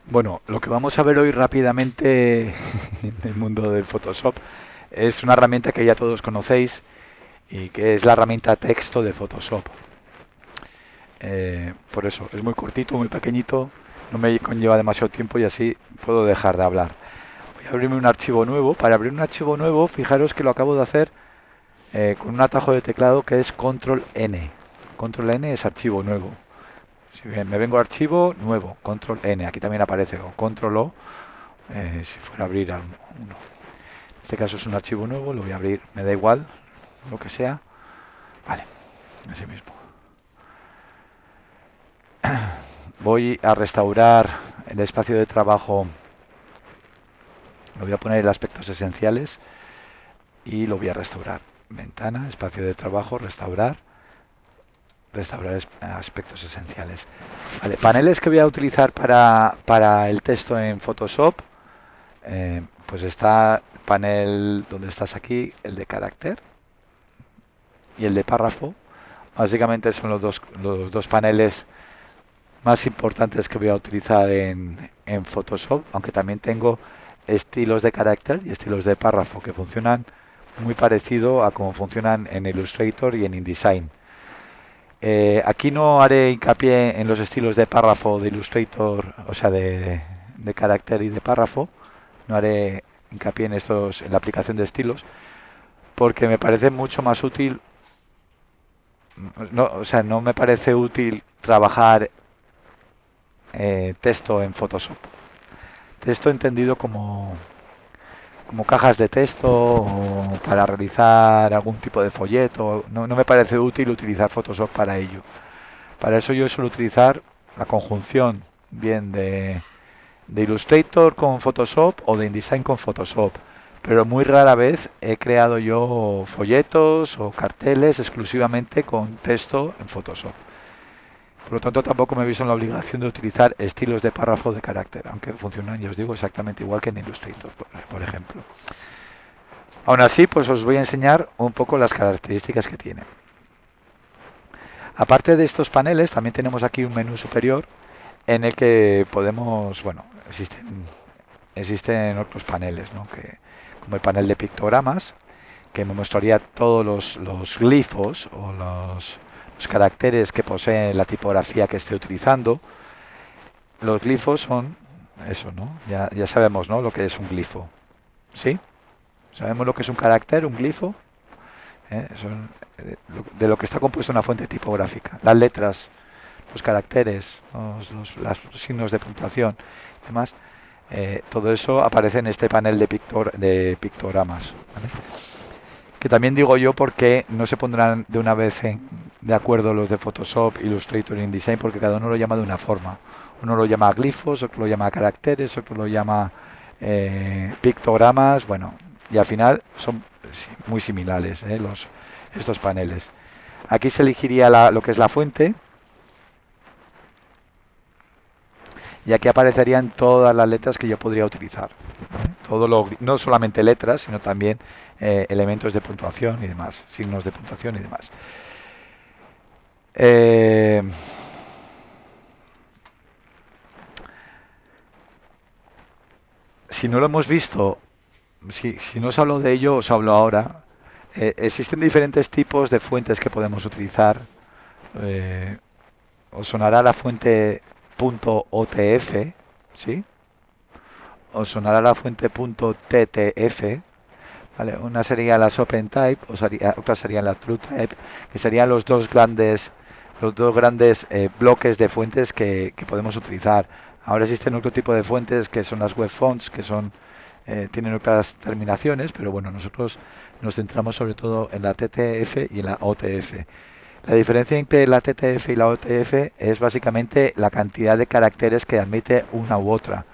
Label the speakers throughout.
Speaker 1: Bueno, lo que vamos a ver hoy rápidamente en el mundo del Photoshop es una herramienta que ya todos conocéis y que es la herramienta texto de Photoshop. Por eso, es muy cortito, muy pequeñito, no me conlleva demasiado tiempo y así puedo dejar de hablar. Voy a abrirme un archivo nuevo. Para abrir un archivo nuevo, fijaros que lo acabo de hacer con un atajo de teclado que es Control N. Control N es archivo nuevo. Si bien me vengo a archivo nuevo, Control N, aquí también aparece, o Control O, si fuera a abrir uno. En este caso es un archivo nuevo, lo voy a abrir, me da igual, lo que sea. Vale, así mismo. Voy a restaurar el espacio de trabajo, lo voy a poner en aspectos esenciales y lo voy a restaurar. Ventana, espacio de trabajo, restaurar, restaurar aspectos esenciales. Vale, paneles que voy a utilizar para el texto en Photoshop. Pues está el panel donde estás aquí, el de carácter y el de párrafo. Básicamente son los dos paneles más importantes que voy a utilizar en Photoshop, aunque también tengo estilos de carácter y estilos de párrafo que funcionan muy parecido a cómo funcionan en Illustrator y en InDesign. Aquí no haré hincapié en los estilos de párrafo de Illustrator, o sea, de carácter y de párrafo. No haré hincapié en la aplicación de estilos, porque me parece mucho más útil. No, o sea, no me parece útil trabajar texto en Photoshop. Texto entendido como cajas de texto o para realizar algún tipo de folleto. No, no me parece útil utilizar Photoshop para ello. Para eso yo suelo utilizar la conjunción bien de Illustrator con Photoshop o de InDesign con Photoshop. Pero muy rara vez he creado yo folletos o carteles exclusivamente con texto en Photoshop. Por lo tanto, tampoco me he visto en la obligación de utilizar estilos de párrafo de carácter, aunque funcionan, ya os digo, exactamente igual que en Illustrator, por ejemplo. Aún así, pues os voy a enseñar un poco las características que tiene. Aparte de estos paneles, también tenemos aquí un menú superior en el que podemos, bueno, existen otros paneles, ¿no? Como el panel de pictogramas, que me mostraría todos los glifos o los caracteres que posee la tipografía que esté utilizando. Los glifos son eso, ¿no? Ya sabemos, ¿no? Lo que es un glifo. ¿Sí? Sabemos lo que es un carácter, un glifo. Son de lo que está compuesto una fuente tipográfica. Las letras, los caracteres, los signos de puntuación y demás. Todo eso aparece en este panel de pictogramas. ¿Vale? Que también digo yo porque no se pondrán de una vez de acuerdo los de Photoshop, Illustrator y InDesign, porque cada uno lo llama de una forma. Uno lo llama glifos, otro lo llama caracteres, otro lo llama pictogramas, bueno, y al final son muy similares estos paneles. Aquí se elegiría lo que es la fuente y aquí aparecerían todas las letras que yo podría utilizar. No solamente letras, sino también elementos de puntuación y demás, signos de puntuación y demás. Eh, si no lo hemos visto, si no os hablo de ello, os hablo ahora. Existen diferentes tipos de fuentes que podemos utilizar. Eh, Os sonará la fuente .otf, ¿sí? Os sonará la fuente .ttf, ¿vale? Una sería las OpenType, otra serían las TrueType, que serían los dos grandes bloques de fuentes que podemos utilizar. Ahora existen otro tipo de fuentes que son las web fonts, que tienen otras terminaciones, pero bueno, nosotros nos centramos sobre todo en la TTF y en la OTF. La diferencia entre la TTF y la OTF es básicamente la cantidad de caracteres que admite una u otra.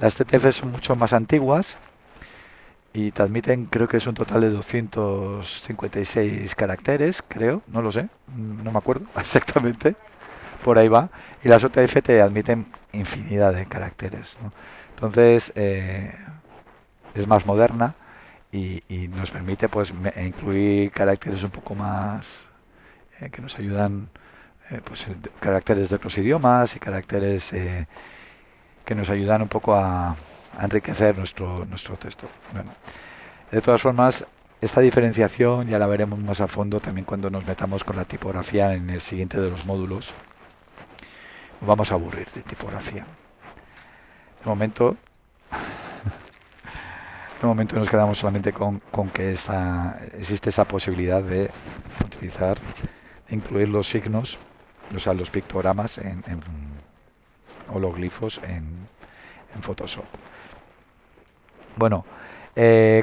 Speaker 1: Las TTF son mucho más antiguas y te admiten, creo que es un total de 256 caracteres, creo, no lo sé, no me acuerdo exactamente, por ahí va. Y las OTF te admiten infinidad de caracteres, ¿no? Entonces, es más moderna y nos permite pues incluir caracteres un poco más que nos ayudan, pues caracteres de otros idiomas y que nos ayudan un poco a enriquecer nuestro texto. Bueno, de todas formas, esta diferenciación ya la veremos más a fondo también cuando nos metamos con la tipografía en el siguiente de los módulos. Nos vamos a aburrir de tipografía. De momento nos quedamos solamente con que existe esa posibilidad de utilizar, de incluir los signos, o sea, los pictogramas o los glifos en Photoshop. Bueno,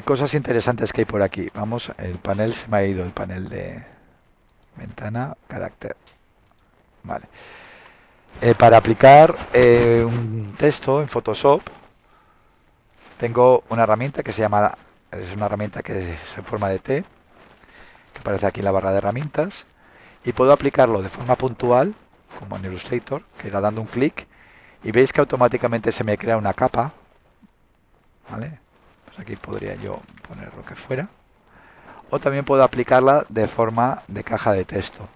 Speaker 1: cosas interesantes que hay por aquí. Vamos, el panel se me ha ido, el panel de ventana, carácter. Vale. Para aplicar un texto en Photoshop, tengo una herramienta que se llama, es una herramienta que es en forma de T, que aparece aquí en la barra de herramientas, y puedo aplicarlo de forma puntual, como en Illustrator, que era dando un clic, y veis que automáticamente se me crea una capa, ¿vale? Pues aquí podría yo poner lo que fuera, o también puedo aplicarla de forma de caja de texto.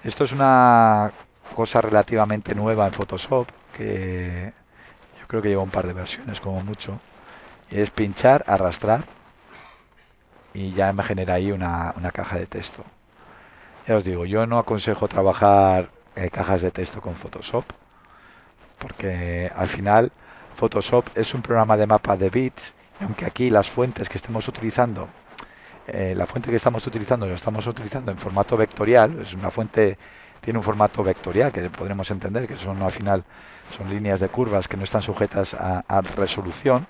Speaker 1: Esto es una cosa relativamente nueva en Photoshop, que yo creo que lleva un par de versiones como mucho, y es pinchar, arrastrar y ya me genera ahí una caja de texto. Ya os digo, yo no aconsejo trabajar cajas de texto con Photoshop, porque al final Photoshop es un programa de mapa de bits, y aunque aquí las fuentes que estemos utilizando, la fuente que estamos utilizando la estamos utilizando en formato vectorial, es una fuente, tiene un formato vectorial que podremos entender que son al final son líneas de curvas que no están sujetas a resolución,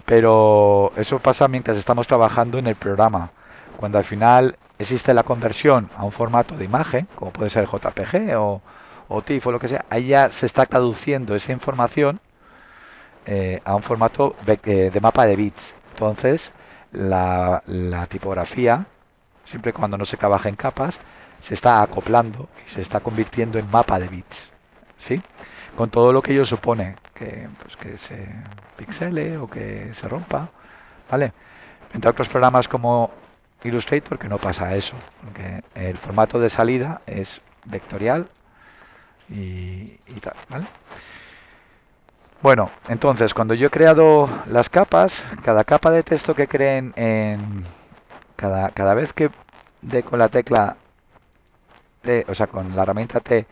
Speaker 1: pero eso pasa mientras estamos trabajando en el programa. Cuando al final existe la conversión a un formato de imagen, como puede ser JPG o TIFF o lo que sea, ahí ya se está traduciendo esa información a un formato de mapa de bits. Entonces, la tipografía, siempre cuando no se trabaja en capas, se está acoplando y se está convirtiendo en mapa de bits, ¿sí? Con todo lo que ello supone, pues, que se pixele o que se rompa, ¿vale? Entre otros programas como Illustrator, que no pasa eso, porque el formato de salida es vectorial y tal, ¿vale? Bueno, entonces, cuando yo he creado las capas, cada capa de texto que creen cada vez que dé con la tecla T, o sea, con la herramienta T,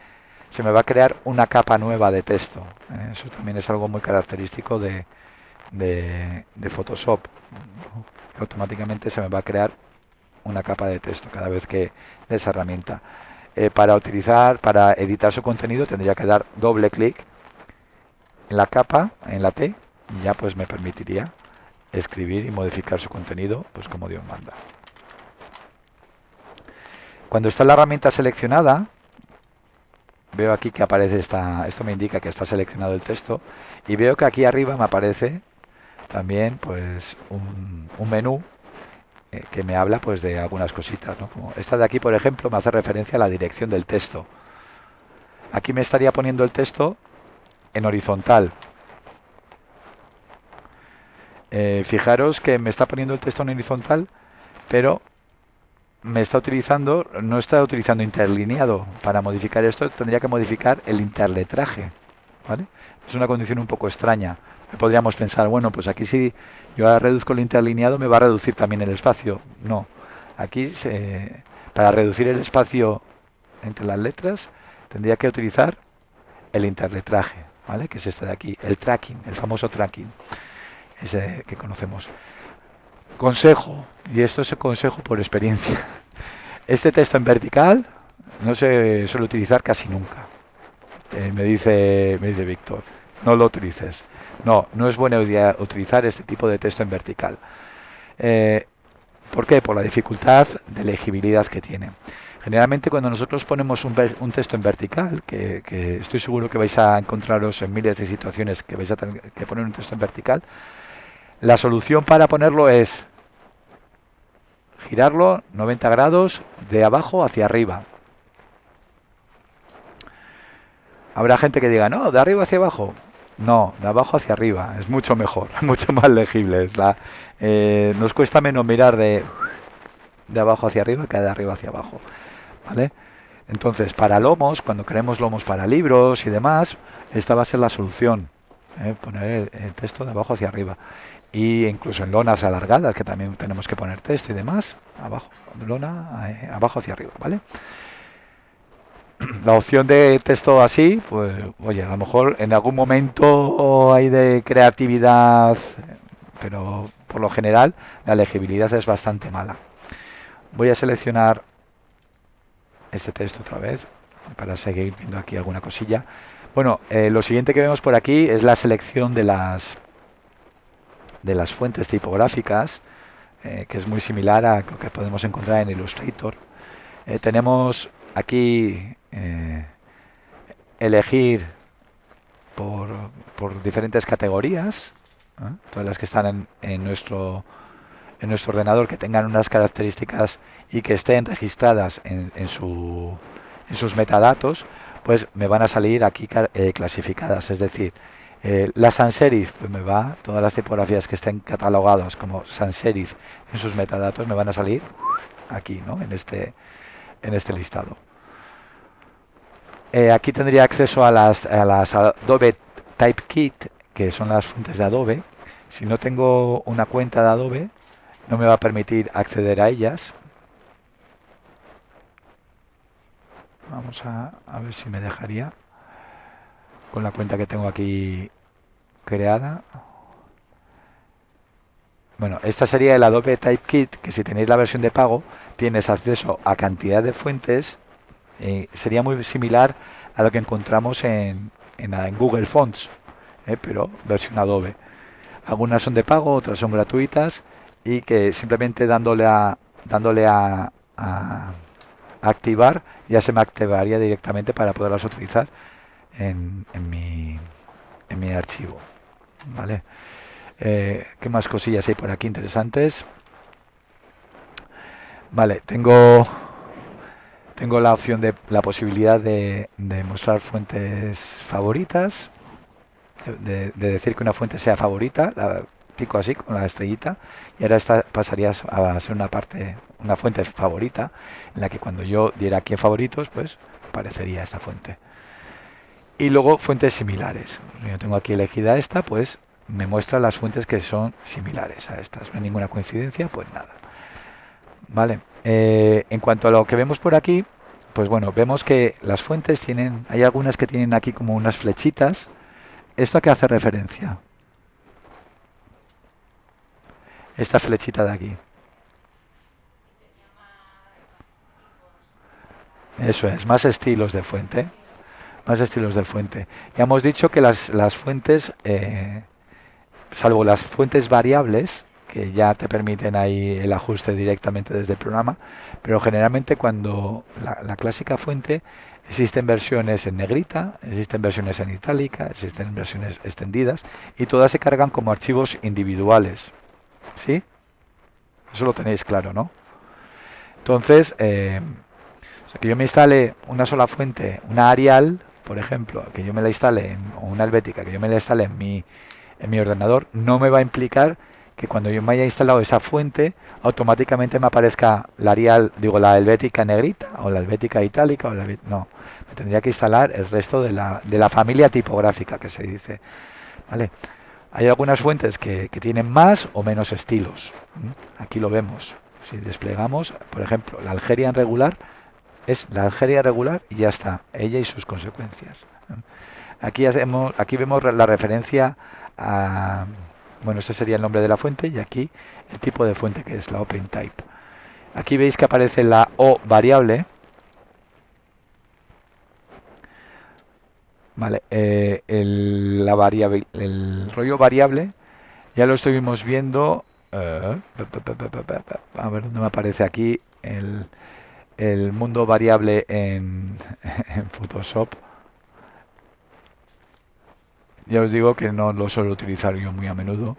Speaker 1: se me va a crear una capa nueva de texto. Eso también es algo muy característico de Photoshop. Automáticamente se me va a crear una capa de texto cada vez que de esa herramienta. Para editar su contenido tendría que dar doble clic en la capa, en la T, y ya pues me permitiría escribir y modificar su contenido pues como Dios manda. Cuando está la herramienta seleccionada, veo aquí que aparece esto me indica que está seleccionado el texto, y veo que aquí arriba me aparece también pues un menú que me habla pues de algunas cositas, ¿no? Como esta de aquí, por ejemplo, me hace referencia a la dirección del texto. Aquí me estaría poniendo el texto en horizontal. Fijaros que me está poniendo el texto en horizontal, pero no está utilizando interlineado. Para modificar esto tendría que modificar el interletraje, ¿vale? Es una condición un poco extraña. Podríamos pensar, bueno, pues aquí si yo ahora reduzco el interlineado me va a reducir también el espacio. No, aquí para reducir el espacio entre las letras tendría que utilizar el interletraje, ¿vale? Que es este de aquí, el tracking, el famoso tracking, ese que conocemos. Consejo, y esto es el consejo por experiencia, este texto en vertical no se suele utilizar casi nunca. Me dice Víctor, no lo utilices. No es buena idea utilizar este tipo de texto en vertical. ¿Por qué? Por la dificultad de legibilidad que tiene. Generalmente cuando nosotros ponemos un texto en vertical, que estoy seguro que vais a encontraros en miles de situaciones que vais a tener que poner un texto en vertical, la solución para ponerlo es girarlo 90 grados de abajo hacia arriba. Habrá gente que diga, no, de arriba hacia abajo. No, de abajo hacia arriba. Es mucho mejor, mucho más legible. Nos cuesta menos mirar de abajo hacia arriba que de arriba hacia abajo, ¿vale? Entonces, para lomos, cuando queremos lomos para libros y demás, esta va a ser la solución. Poner el texto de abajo hacia arriba. Y incluso en lonas alargadas, que también tenemos que poner texto y demás, abajo, lona, abajo hacia arriba, ¿vale? La opción de texto así, pues, oye, a lo mejor en algún momento hay de creatividad, pero por lo general la legibilidad es bastante mala. Voy a seleccionar este texto otra vez para seguir viendo aquí alguna cosilla. Bueno, lo siguiente que vemos por aquí es la selección de las fuentes tipográficas, que es muy similar a lo que podemos encontrar en Illustrator. Tenemos aquí elegir por, por diferentes categorías, todas las que están en nuestro ordenador, que tengan unas características y que estén registradas en sus metadatos, pues me van a salir aquí clasificadas. Es decir, la sans serif, pues me va, todas las tipografías que estén catalogadas como sans serif en sus metadatos me van a salir aquí, ¿no? En este listado. Aquí tendría acceso a las Adobe Typekit, que son las fuentes de Adobe. Si no tengo una cuenta de Adobe, no me va a permitir acceder a ellas. Vamos a ver si me dejaría con la cuenta que tengo aquí creada. Bueno, esta sería el Adobe Typekit, que si tenéis la versión de pago, tienes acceso a cantidad de fuentes. Sería muy similar a lo que encontramos en Google Fonts, pero versión Adobe. Algunas son de pago, otras son gratuitas y que simplemente dándole a activar ya se me activaría directamente para poderlas utilizar en mi archivo. ¿Vale? ¿Qué más cosillas hay por aquí interesantes? Vale, tengo la opción de la posibilidad de mostrar fuentes favoritas, de decir que una fuente sea favorita, la tico así con la estrellita, y ahora esta pasaría a ser una fuente favorita, en la que cuando yo diera aquí en favoritos, pues aparecería esta fuente. Y luego fuentes similares. Yo tengo aquí elegida esta, pues me muestra las fuentes que son similares a estas. No hay ninguna coincidencia, pues nada. Vale. En cuanto a lo que vemos por aquí, pues bueno, vemos que las fuentes hay algunas que tienen aquí como unas flechitas. ¿Esto a qué hace referencia? Esta flechita de aquí. Eso es, más estilos de fuente. Más estilos de fuente. Ya hemos dicho que las fuentes, salvo las fuentes variables, que ya te permiten ahí el ajuste directamente desde el programa, pero generalmente cuando la clásica fuente, existen versiones en negrita, existen versiones en itálica, existen versiones extendidas, y todas se cargan como archivos individuales. ¿Sí? Eso lo tenéis claro, ¿no? Entonces, que yo me instale una sola fuente, una Arial, por ejemplo, que yo me la instale, o una helvética, que yo me la instale en mi ordenador, no me va a implicar que cuando yo me haya instalado esa fuente, automáticamente me aparezca la Arial, digo, la helvética negrita, o la helvética itálica, no, me tendría que instalar el resto de la familia tipográfica que se dice, ¿vale? Hay algunas fuentes que tienen más o menos estilos. Aquí lo vemos. Si desplegamos, por ejemplo, la Algerian regular es la Algeria regular y ya está, ella y sus consecuencias. Aquí vemos la referencia a, bueno, este sería el nombre de la fuente y aquí el tipo de fuente que es la OpenType. Aquí veis que aparece la O variable. Vale, el rollo variable ya lo estuvimos viendo. A ver dónde me aparece aquí el mundo variable en Photoshop. Ya os digo que no lo suelo utilizar yo muy a menudo.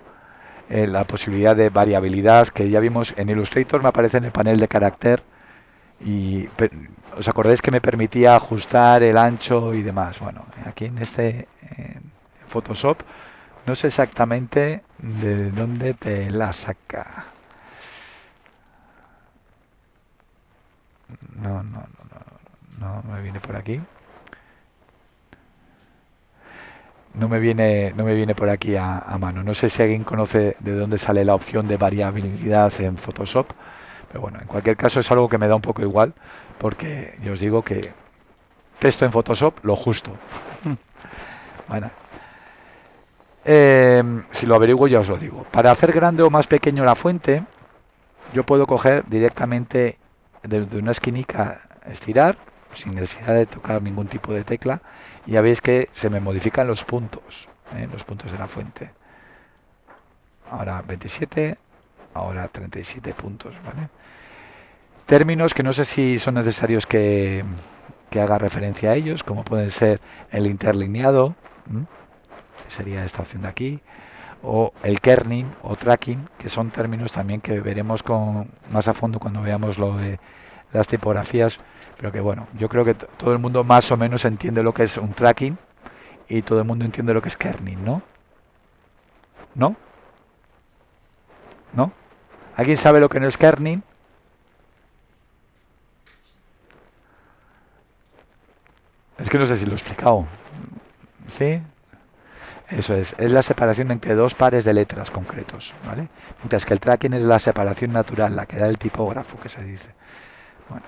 Speaker 1: La posibilidad de variabilidad que ya vimos en Illustrator me aparece en el panel de carácter y os acordáis que me permitía ajustar el ancho y demás. Bueno, aquí en Photoshop no sé exactamente de dónde te la saca. no me viene por aquí. No me viene por aquí a mano. No sé si alguien conoce de dónde sale la opción de variabilidad en Photoshop, pero bueno, en cualquier caso es algo que me da un poco igual, porque yo os digo que texto en Photoshop lo justo. Bueno, si lo averiguo ya os lo digo. Para hacer grande o más pequeño la fuente, yo puedo coger directamente desde una esquinica, estirar, sin necesidad de tocar ningún tipo de tecla, y ya veis que se me modifican los puntos de la fuente. Ahora 27, ahora 37 puntos, ¿vale? Términos que no sé si son necesarios que haga referencia a ellos, como pueden ser el interlineado, que sería esta opción de aquí, o el kerning o tracking, que son términos también que veremos más a fondo cuando veamos lo de las tipografías, pero que bueno, yo creo que todo el mundo más o menos entiende lo que es un tracking y todo el mundo entiende lo que es kerning, ¿no? ¿No? ¿No? ¿Alguien sabe lo que no es kerning? Es que no sé si lo he explicado. ¿Sí? Eso es la separación entre dos pares de letras concretos, ¿vale? Mientras que el tracking es la separación natural, la que da el tipógrafo, que se dice. Bueno.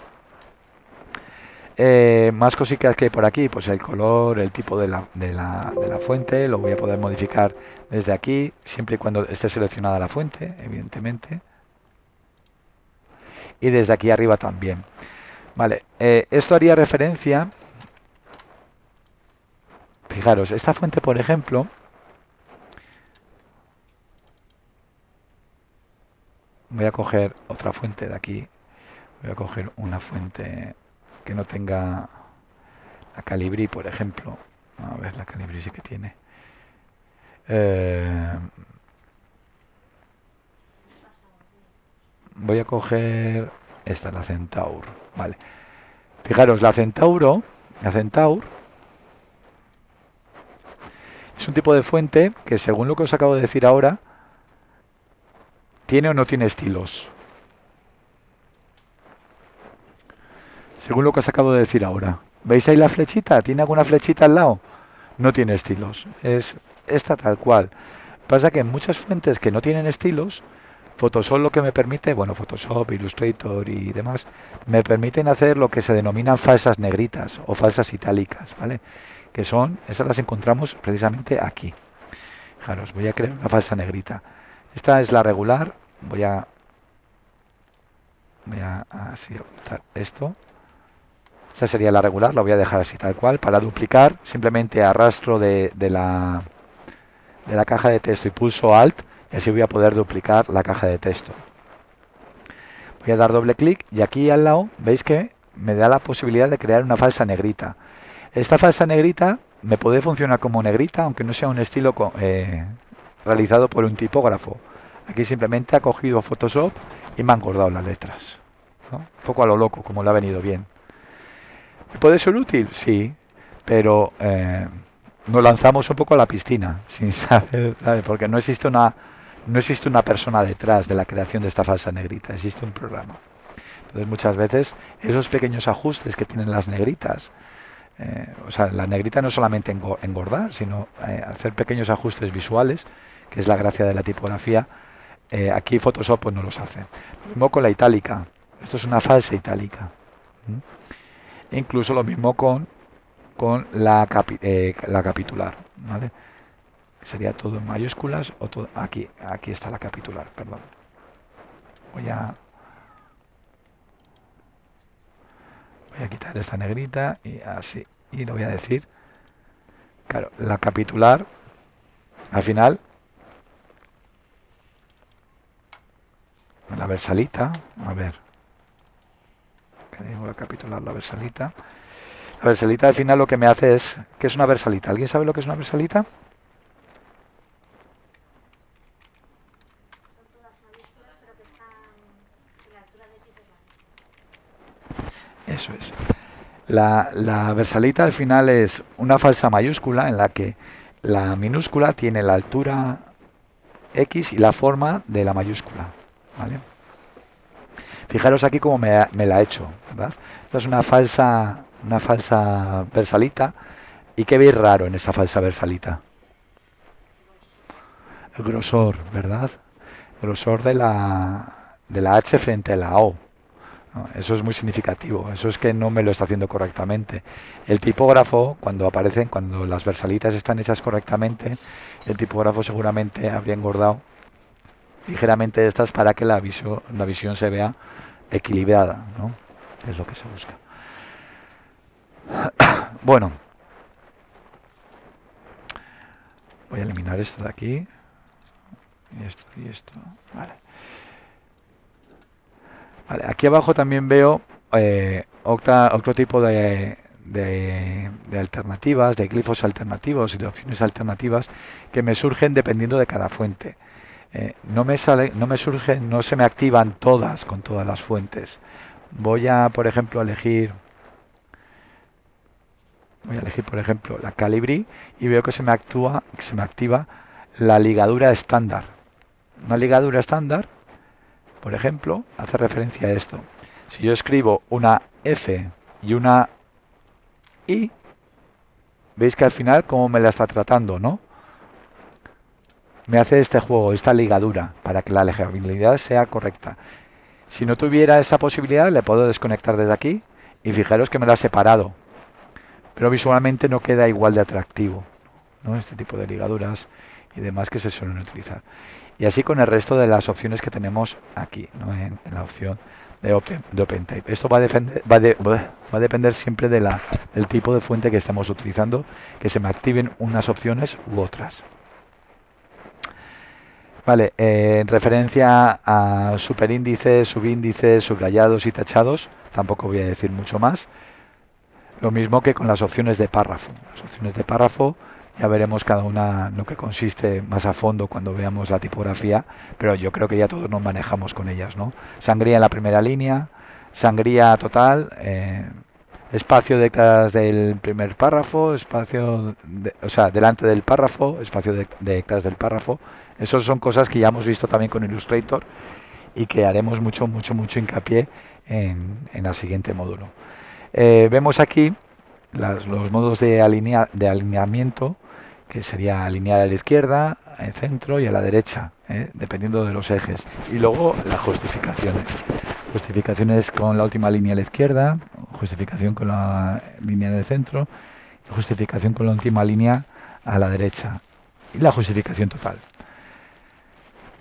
Speaker 1: Más cositas que hay por aquí, pues el color, el tipo de la fuente, lo voy a poder modificar desde aquí, siempre y cuando esté seleccionada la fuente, evidentemente. Y desde aquí arriba también. Vale, esto haría referencia, fijaros, esta fuente, por ejemplo, voy a coger otra fuente de aquí, voy a coger una fuente que no tenga la Calibri, por ejemplo. A ver, la Calibri sí que tiene. Voy a coger esta, la Centaur. Vale. Fijaros, la Centaur es un tipo de fuente que, según lo que os acabo de decir ahora, tiene o no tiene estilos. Según lo que os acabo de decir ahora. ¿Veis ahí la flechita? ¿Tiene alguna flechita al lado? No tiene estilos. Es esta tal cual. Pasa que en muchas fuentes que no tienen estilos, Photoshop lo que me permite, bueno, Photoshop, Illustrator y demás, me permiten hacer lo que se denominan falsas negritas o falsas itálicas, ¿vale? Esas las encontramos precisamente aquí. Fijaros, voy a crear una falsa negrita. Esta es la regular. Voy a así ocultar esto. Esta sería la regular, la voy a dejar así tal cual. Para duplicar, simplemente arrastro de la caja de texto y pulso Alt, y así voy a poder duplicar la caja de texto. Voy a dar doble clic y aquí al lado veis que me da la posibilidad de crear una falsa negrita. Esta falsa negrita me puede funcionar como negrita, aunque no sea un estilo realizado por un tipógrafo. Aquí simplemente ha cogido Photoshop y me ha engordado las letras, ¿no? Un poco a lo loco, como le ha venido bien. ¿Puede ser útil? Sí, pero nos lanzamos un poco a la piscina sin saber, ¿sabes? Porque no existe una persona detrás de la creación de esta falsa negrita, existe un programa. Entonces muchas veces esos pequeños ajustes que tienen las negritas, o sea, la negrita no es solamente engordar, sino hacer pequeños ajustes visuales, que es la gracia de la tipografía. Aquí Photoshop pues no los hace. Lo mismo con la itálica, esto es una falsa itálica. Incluso lo mismo con la capitular, ¿vale? Sería todo en mayúsculas o todo aquí está la capitular, perdón. Voy a quitar esta negrita y así, y lo voy a decir. Claro, la capitular al final, la versalita, a ver, que digo la capitular, la versalita. La versalita al final lo que me hace es, ¿qué es una versalita? ¿Alguien sabe lo que es una versalita? Eso es. La versalita al final es una falsa mayúscula en la que la minúscula tiene la altura X y la forma de la mayúscula, ¿vale? Fijaros aquí cómo me la he hecho, ¿verdad? Esta es una falsa una falsa versalita. ¿Y qué veis raro en esa falsa versalita? El grosor, ¿verdad? El grosor de la H frente a la O. ¿No? Eso es muy significativo. Eso es que no me lo está haciendo correctamente. El tipógrafo, cuando aparecen, cuando las versalitas están hechas correctamente, el tipógrafo seguramente habría engordado ligeramente estas para que la visión se vea equilibrada, ¿no? Es lo que se busca. Bueno, voy a eliminar esto de aquí. Y esto y esto. Vale. Vale, aquí abajo también veo otro tipo de alternativas, de glifos alternativos y de opciones alternativas que me surgen dependiendo de cada fuente. No me surgen, no se me activan todas con todas las fuentes. Por ejemplo, voy a elegir, por ejemplo, la Calibri y veo que se me activa la ligadura estándar. Una ligadura estándar, por ejemplo, hace referencia a esto. Si yo escribo una F y una I, veis que al final cómo me la está tratando, ¿no? Me hace este juego, esta ligadura, para que la legibilidad sea correcta. Si no tuviera esa posibilidad, le puedo desconectar desde aquí y fijaros que me la ha separado. Pero visualmente no queda igual de atractivo, ¿no? Este tipo de ligaduras y demás que se suelen utilizar. Y así con el resto de las opciones que tenemos aquí, ¿no? En la opción de OpenType. Esto va a depender siempre del tipo de fuente que estemos utilizando, que se me activen unas opciones u otras. Vale, en referencia a superíndices, subíndices, subrayados y tachados, tampoco voy a decir mucho más. Lo mismo que con las opciones de párrafo. Las opciones de párrafo ya veremos cada una lo que consiste más a fondo cuando veamos la tipografía, pero yo creo que ya todos nos manejamos con ellas, ¿no? Sangría en la primera línea, sangría total, espacio detrás del primer párrafo, o sea, delante del párrafo, espacio detrás del párrafo. Esas son cosas que ya hemos visto también con Illustrator y que haremos mucho hincapié en el siguiente módulo. Vemos aquí los modos de alineamiento, que sería alinear a la izquierda, al centro y a la derecha, dependiendo de los ejes. Y luego las justificaciones. Justificaciones con la última línea a la izquierda, justificación con la línea del centro, y justificación con la última línea a la derecha. Y la justificación total.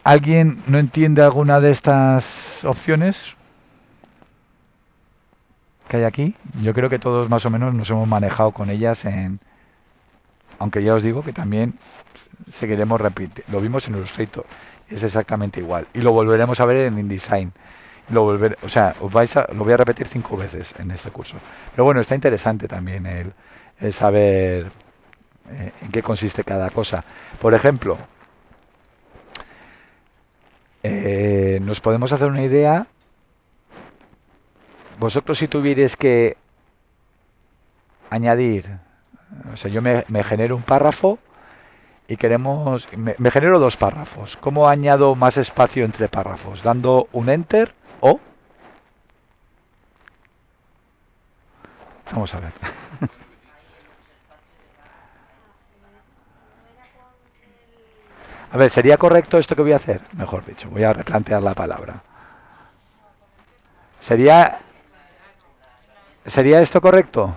Speaker 1: ¿Alguien no entiende alguna de estas opciones que hay aquí? Yo creo que todos más o menos nos hemos manejado con ellas aunque ya os digo que también seguiremos repitiendo. Lo vimos en Illustrator, es exactamente igual. Y lo volveremos a ver en InDesign. Lo voy a repetir 5 veces en este curso. Pero bueno, está interesante también el saber en qué consiste cada cosa. Por ejemplo, nos podemos hacer una idea. Vosotros si tuvierais que añadir, o sea, yo me genero un párrafo y me genero 2 párrafos. ¿Cómo añado más espacio entre párrafos? ¿Dando un enter o? Vamos a ver. A ver, ¿sería correcto esto que voy a hacer? Mejor dicho, voy a replantear la palabra. ¿Sería esto correcto?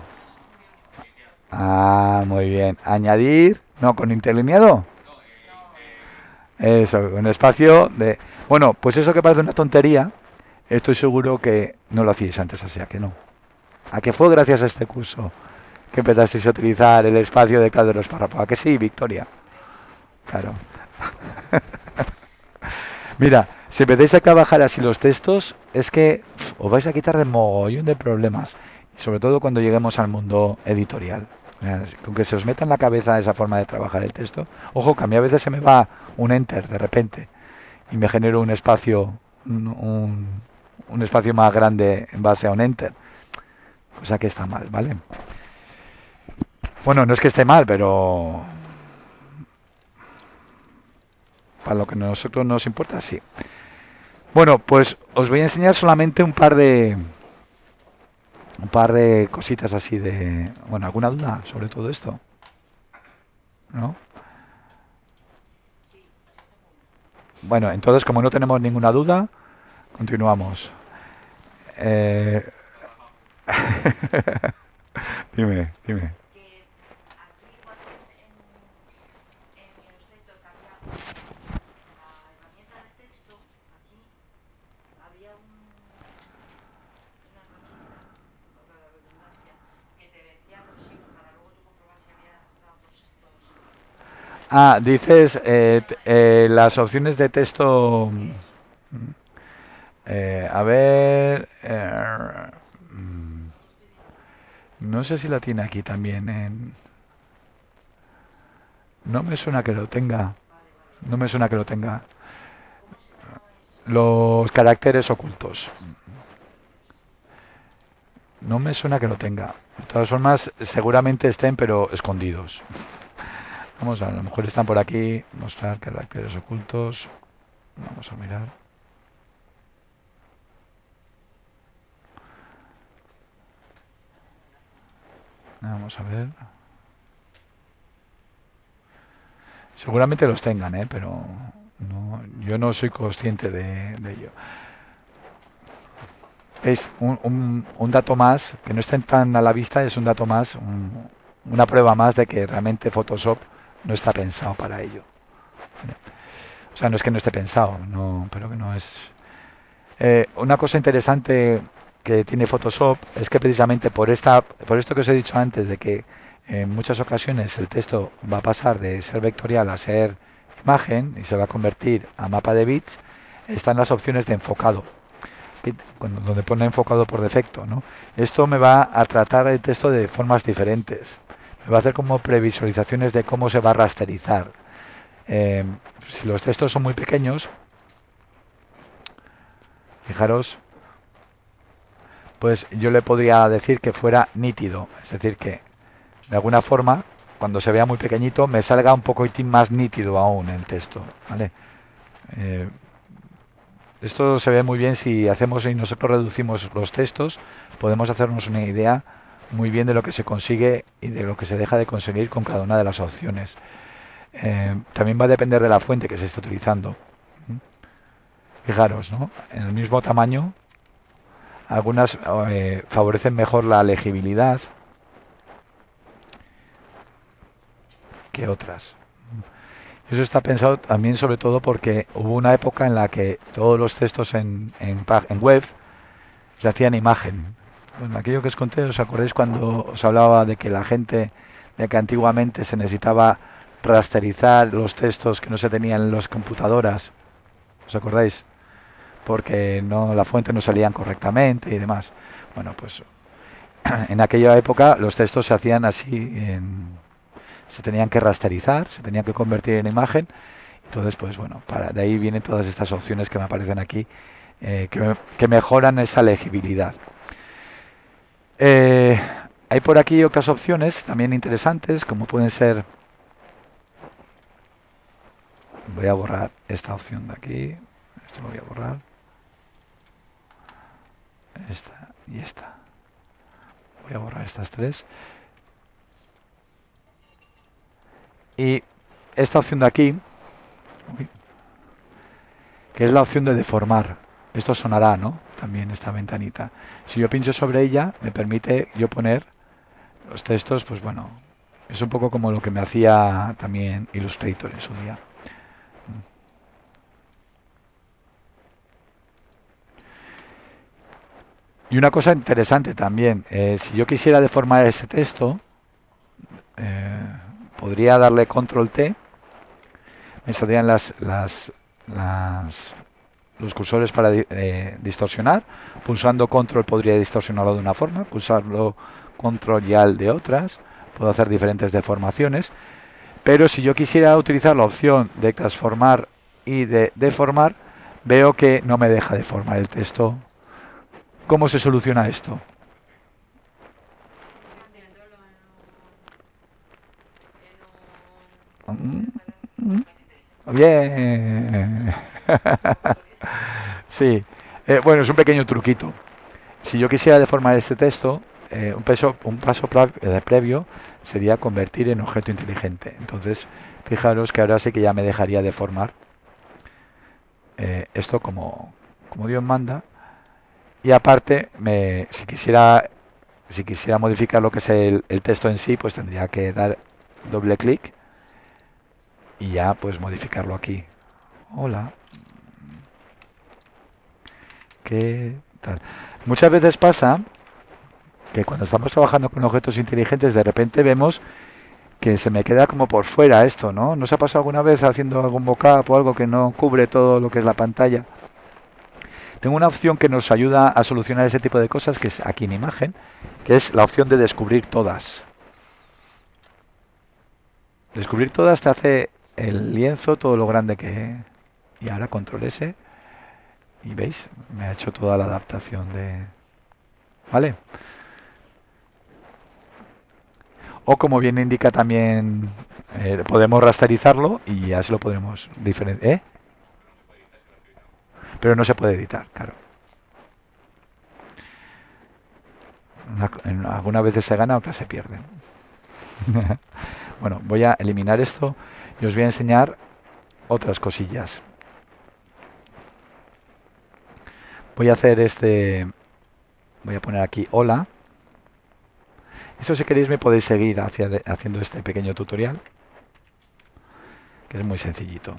Speaker 1: Ah, muy bien. Añadir, no, con interlineado. Eso, un espacio de... Bueno, pues eso que parece una tontería, estoy seguro que no lo hacíais antes, o sea que no. ¿A qué fue gracias a este curso que empezasteis a utilizar el espacio de cada de los párrafos? ¿A que sí, Victoria? Claro. Mira, si empezáis a trabajar así los textos, es que os vais a quitar de mogollón de problemas. Y sobre todo cuando lleguemos al mundo editorial. Con que se os meta en la cabeza esa forma de trabajar el texto. Ojo, que a mí a veces se me va un enter de repente y me genero un espacio un espacio más grande en base a un enter. Cosa que está mal, ¿vale? Bueno, no es que esté mal, pero para lo que a nosotros nos importa, sí. Bueno, pues os voy a enseñar solamente un par de un par de cositas así de... Bueno, ¿alguna duda sobre todo esto? ¿No? Bueno, entonces como no tenemos ninguna duda, continuamos. Eh, dime, dime. Ah, dices las opciones de texto. A ver. No sé si la tiene aquí también. No me suena que lo tenga. No me suena que lo tenga. Los caracteres ocultos. No me suena que lo tenga. De todas formas, seguramente estén, pero escondidos. Vamos a lo mejor están por aquí. Mostrar caracteres ocultos. Vamos a mirar. Vamos a ver. Seguramente los tengan, pero no, yo no soy consciente de ello. Es un dato más, que no estén tan a la vista, es un dato más, una prueba más de que realmente Photoshop no está pensado para ello. ¿Vale? O sea, no es que no esté pensado, no, pero que no es... una cosa interesante que tiene Photoshop es que precisamente por esto que os he dicho antes, de que en muchas ocasiones el texto va a pasar de ser vectorial a ser imagen y se va a convertir a mapa de bits, están las opciones de enfocado, donde pone enfocado por defecto, ¿no? Esto me va a tratar el texto de formas diferentes. Me va a hacer como previsualizaciones de cómo se va a rasterizar. Eh, si los textos son muy pequeños, fijaros, pues yo le podría decir que fuera nítido. Es decir, que de alguna forma, cuando se vea muy pequeñito, me salga un poquitín más nítido aún el texto, ¿vale? Eh, Esto se ve muy bien si hacemos y nosotros reducimos los textos, podemos hacernos una idea muy bien de lo que se consigue y de lo que se deja de conseguir con cada una de las opciones. También va a depender de la fuente que se esté utilizando. Fijaros, ¿no? En el mismo tamaño, algunas favorecen mejor la legibilidad que otras. Eso está pensado también sobre todo porque hubo una época en la que todos los textos en web se hacían imagen. Bueno, aquello que os conté, ¿os acordáis cuando os hablaba de que la gente, de que antiguamente se necesitaba rasterizar los textos que no se tenían en las computadoras? ¿Os acordáis? Porque no, la fuente no salían correctamente y demás. Bueno, pues en aquella época los textos se hacían así, se tenían que rasterizar, se tenían que convertir en imagen. Entonces, pues bueno, de ahí vienen todas estas opciones que me aparecen aquí, que mejoran esa legibilidad. Eh, Hay por aquí otras opciones también interesantes, como pueden ser... Voy a borrar esta opción de aquí. Esto lo voy a borrar. Esta y esta. Voy a borrar estas tres. Y esta opción de aquí, uy, que es la opción de deformar. Esto sonará, ¿no? También esta ventanita. Si yo pincho sobre ella, me permite yo poner los textos, pues bueno, es un poco como lo que me hacía también Illustrator en su día. Y una cosa interesante también, si yo quisiera deformar ese texto, eh, podría darle control T, me saldrían los cursores para distorsionar. Pulsando control podría distorsionarlo de una forma, pulsarlo control y al de otras. Puedo hacer diferentes deformaciones. Pero si yo quisiera utilizar la opción de transformar y de deformar, veo que no me deja deformar el texto. ¿Cómo se soluciona esto? Bien. Sí. Bueno, es un pequeño truquito. Si yo quisiera deformar este texto, un paso previo sería convertir en objeto inteligente. Entonces, fijaros que ahora sí que ya me dejaría deformar esto como Dios manda. Y aparte, si quisiera modificar lo que es el texto en sí, pues tendría que dar doble clic y ya pues modificarlo aquí. Hola, ¿qué tal? Muchas veces pasa que cuando estamos trabajando con objetos inteligentes, de repente vemos que se me queda como por fuera esto, ¿no? ¿No se ha pasado alguna vez haciendo algún mockup o algo que no cubre todo lo que es la pantalla? Tengo una opción que nos ayuda a solucionar ese tipo de cosas, que es aquí en imagen, que es la opción de descubrir todas. Descubrir todas te hace el lienzo todo lo grande que... Y ahora control S y veis, me ha hecho toda la adaptación de... ¿Vale? O como bien indica también, podemos rasterizarlo y ya se lo podremos diferenciar. ¿Eh? Pero no se puede editar, claro. Algunas veces se gana, otras se pierde. Bueno, voy a eliminar esto y os voy a enseñar otras cosillas. Voy a hacer voy a poner aquí hola. Esto si queréis me podéis seguir haciendo este pequeño tutorial, que es muy sencillito.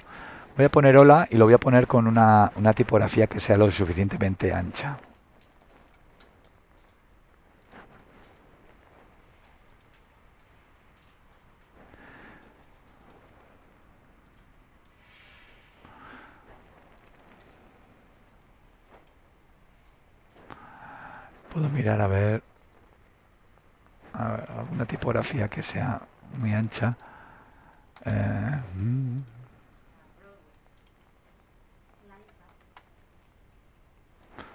Speaker 1: Voy a poner hola y lo voy a poner con una tipografía que sea lo suficientemente ancha. Puedo mirar a ver alguna tipografía que sea muy ancha. Eh, mm,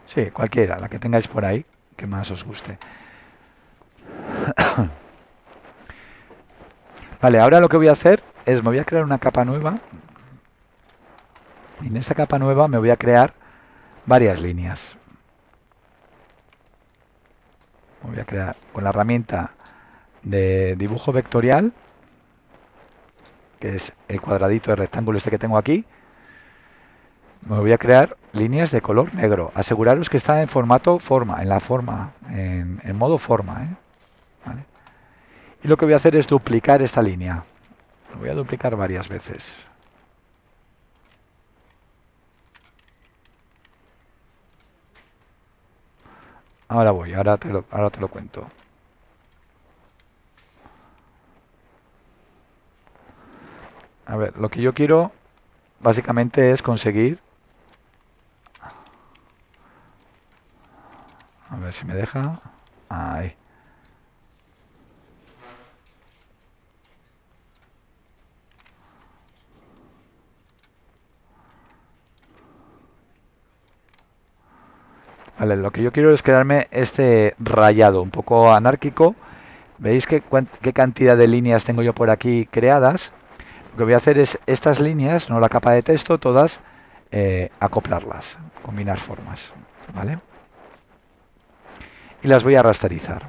Speaker 1: sí, cualquiera, la que tengáis por ahí, que más os guste. Vale, ahora lo que voy a hacer es me voy a crear una capa nueva y en esta capa nueva me voy a crear varias líneas. Voy a crear con la herramienta de dibujo vectorial, que es el cuadradito de rectángulo este que tengo aquí. Me voy a crear líneas de color negro. Aseguraros que está en formato forma, en modo forma, ¿eh? ¿Vale? Y lo que voy a hacer es duplicar esta línea. Lo voy a duplicar varias veces. Ahora voy, ahora te lo cuento. A ver, lo que yo quiero básicamente es conseguir... A ver si me deja... Ahí. Vale, lo que yo quiero es crearme este rayado un poco anárquico. ¿Veis qué cantidad de líneas tengo yo por aquí creadas? Lo que voy a hacer es estas líneas, no la capa de texto, todas acoplarlas, combinar formas, ¿vale? Y las voy a rasterizar.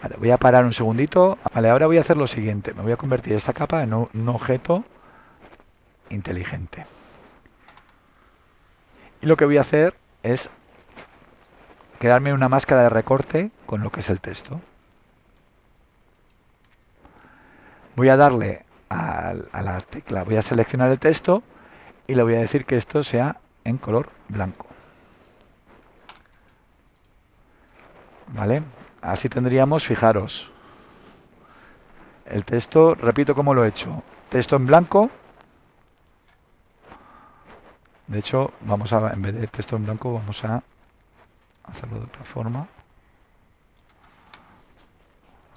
Speaker 1: Vale, voy a parar un segundito. Vale, ahora voy a hacer lo siguiente. Me voy a convertir esta capa en un objeto inteligente. Y lo que voy a hacer es crearme una máscara de recorte con lo que es el texto. Voy a darle a la tecla, voy a seleccionar el texto y le voy a decir que esto sea en color blanco. ¿Vale? Así tendríamos, fijaros, el texto, repito cómo lo he hecho. Texto en blanco. De hecho, en vez de texto en blanco, vamos a hacerlo de otra forma.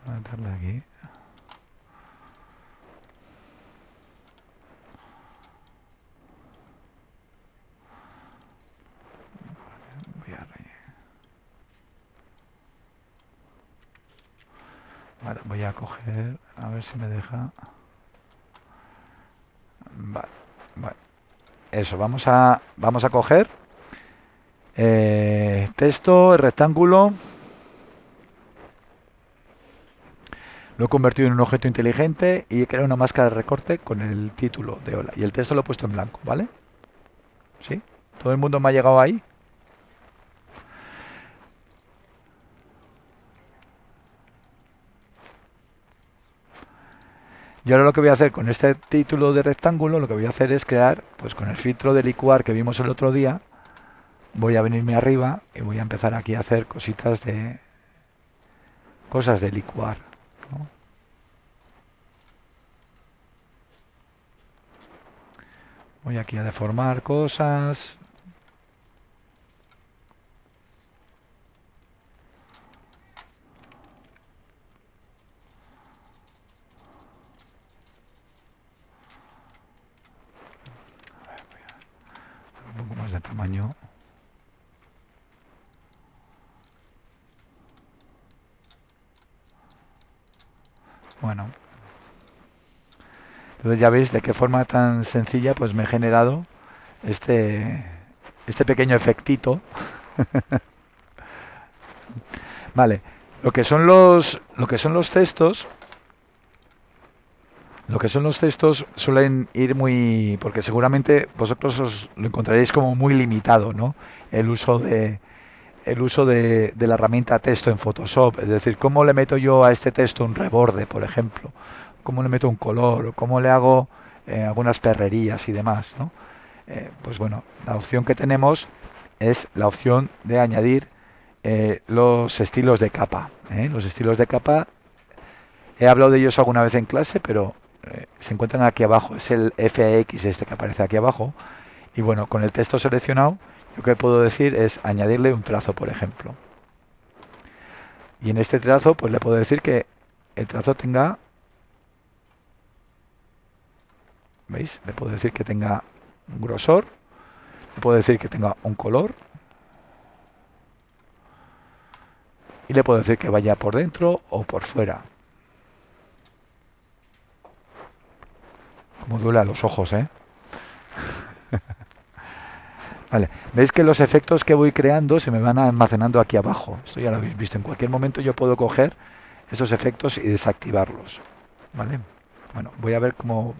Speaker 1: Voy a meterle aquí. Voy a Vale, voy a coger, a ver si me deja. Vale, vale. Eso, vamos a coger Texto, el rectángulo, lo he convertido en un objeto inteligente y he creado una máscara de recorte con el título de hola. Y el texto lo he puesto en blanco, ¿vale? ¿Sí? ¿Todo el mundo me ha llegado ahí? Y ahora lo que voy a hacer con este título de rectángulo, lo que voy a hacer es crear, pues con el filtro de licuar que vimos el otro día, voy a venirme arriba y voy a empezar aquí a hacer cosas de licuar, ¿no? Voy aquí a deformar cosas. Un poco más de tamaño. Bueno, entonces ya veis de qué forma tan sencilla pues me he generado este, este pequeño efectito. Vale, lo que son los textos, lo que son los textos suelen ir muy, porque seguramente vosotros os lo encontraréis como muy limitado, ¿no? El uso de la herramienta texto en Photoshop, es decir, cómo le meto yo a este texto un reborde, por ejemplo, cómo le meto un color, o cómo le hago algunas perrerías y demás, ¿no? Pues bueno, la opción que tenemos es la opción de añadir los estilos de capa. Los estilos de capa, he hablado de ellos alguna vez en clase, pero se encuentran aquí abajo. Es el FX este que aparece aquí abajo. Y bueno, con el texto seleccionado, lo que puedo decir es añadirle un trazo, por ejemplo. Y en este trazo, pues le puedo decir que el trazo tenga, ¿veis? Le puedo decir que tenga un grosor, le puedo decir que tenga un color y le puedo decir que vaya por dentro o por fuera. Como duele a los ojos, ¿eh? Vale, veis que los efectos que voy creando se me van almacenando aquí abajo. Esto ya lo habéis visto. En cualquier momento yo puedo coger esos efectos y desactivarlos. ¿Vale? Bueno, voy a ver cómo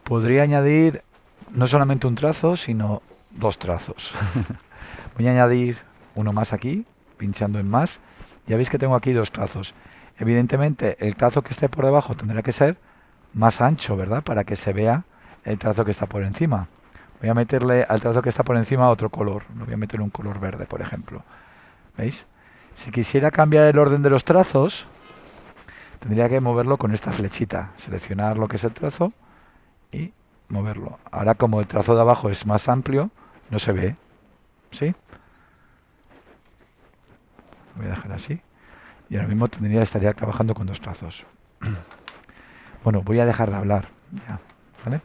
Speaker 1: podría añadir no solamente un trazo, sino dos trazos. Voy a añadir uno más aquí, pinchando en más. Ya veis que tengo aquí dos trazos. Evidentemente, el trazo que esté por debajo tendrá que ser más ancho, ¿verdad? Para que se vea el trazo que está por encima. Voy a meterle al trazo que está por encima otro color. Le voy a meter un color verde, por ejemplo. ¿Veis? Si quisiera cambiar el orden de los trazos, tendría que moverlo con esta flechita. Seleccionar lo que es el trazo y moverlo. Ahora, como el trazo de abajo es más amplio, no se ve. ¿Sí? Voy a dejar así. Y ahora mismo estaría trabajando con dos trazos. Bueno, voy a dejar de hablar. Ya, ¿vale?